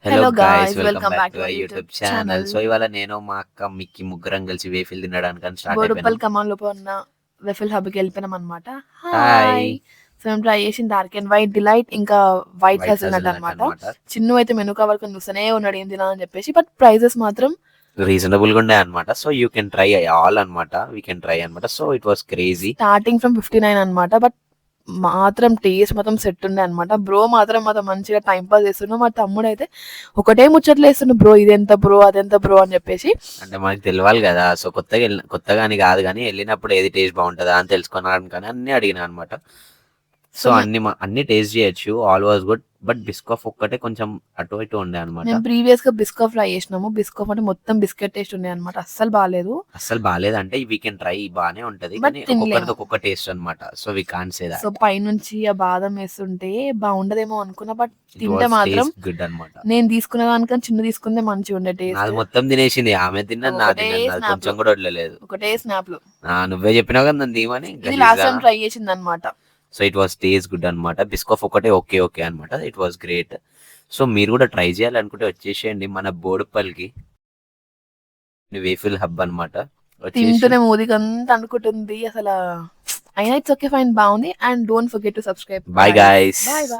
Hello hello guys, guys, welcome welcome back back to to our our YouTube YouTube channel. Channel. So ఇవాళ నేను మా అక్క Mickey ముగ్గురం కలిసి వేఫిల్ తినడానికి స్టార్ట్ బోడుప్పల్ అయిపోయినాం. కమాన్‌లో ఉన్న వెఫిల్ హబ్‌కి వెళ్ళిపోయినాం అనమాట. Hi, hi! సో, మేము ట్రై చేసింది డార్క్ అండ్ వైట్ డిలైట్, ఇంకా వైట్ వైట్ హెజల్‌నట్ హజల్నట్ అనమాట. అనమాట. చిన్ను అయితే మెనూ కవర్ కొని చూస్తూనే ఉన్నాడు ఏం తినాలని చెప్పేసి. బట్ ప్రైజెస్ మాత్రం రీజనబుల్ గా ఉండే అనమాట. So you can try all అనమాట. వీ కెన్ ట్రై అనమాట. So it was crazy. Starting from 59 అనమాట. బట్ మాత్రం టేస్ట్ మొత్తం సెట్ ఉండే అనమాట. బ్రో మాత్రం మంచిగా టైం పాస్ చేస్తుండు. మా తమ్ముడైతే ఒకటే ముచ్చట్లు వేస్తుండు, బ్రో ఇదెంత బ్రో అదెంత బ్రో అని చెప్పేసి. అంటే మనకి తెలియాలి కదా. సో కొత్తగా అని కాదు కానీ వెళ్ళినప్పుడు ఏది టేస్ట్ బాగుంటుందా అని తెలుసుకున్నాను కానీ అన్ని అడిగినా అనమాట. సో, సో అన్ని టేస్ట్ చేయొచ్చు. All was good. But Biscoff ఒక్కటే కొంచెం అటు ఇటు ఉండే అనమాట. మేము ప్రీవియస్‌గా బిస్కఫ్ ట్రై చేసినాము. బిస్కఫ్ అంటే మొత్తం బిస్కెట్ టేస్ట్ ఉండే అనమాట. అస్సలు బాలేదు. అస్సలు బాగాలేదంటే వీ కెన్ ట్రై, బాగానే ఉంటది బట్ కానీ ఒక్కొక్కరిది తినలేము. ఒక్కొక్క టేస్ట్ అనమాట. So we can say so, that పైనుంచి ఆ బాదం ఏస్తుంటే బావుండదేమో అనుకున్నా. బట్ ఇట్ తింటే వాస్ మాత్రం టేస్ట్ గుడ్ అనమాట. నేను తీసుకున్న దానికన్నా చిన్ను తీసుకుందే మంచిగుండే టేస్ట్. నాది మొత్తం తినేసింది. ఆమె తిన్నది, నా ఒకటే తిన్నది, నాది కొంచెం స్నాప్‌లు. కూడా వదలలేదు. ఒకటే స్నాప్‌లు. నువ్వే చెప్పినావు కదా నన్ను తీయమని ఇది లాస్ట్ గలీజ్గా. టైమ్ ట్రై చేసిందనమాట. So it was taste good అనమాట. బిస్కఫ్ ఒకటే ఓకే ఓకే అనమాట. It was great. సో మీరు కూడా ట్రై చేయాలనుకుంటే వచ్చేసేయండి మన బోడుప్పల్కి. వేఫిల్ హబ్ అనమాట. వచ్చేసి తింటూనే మూతికంతా అనుకుంటుంది అసలా. అయినా ఇట్స్ ఓకే ఫైన్ బావుంది. And don't forget to subscribe bye guys. Guys. Bye bye.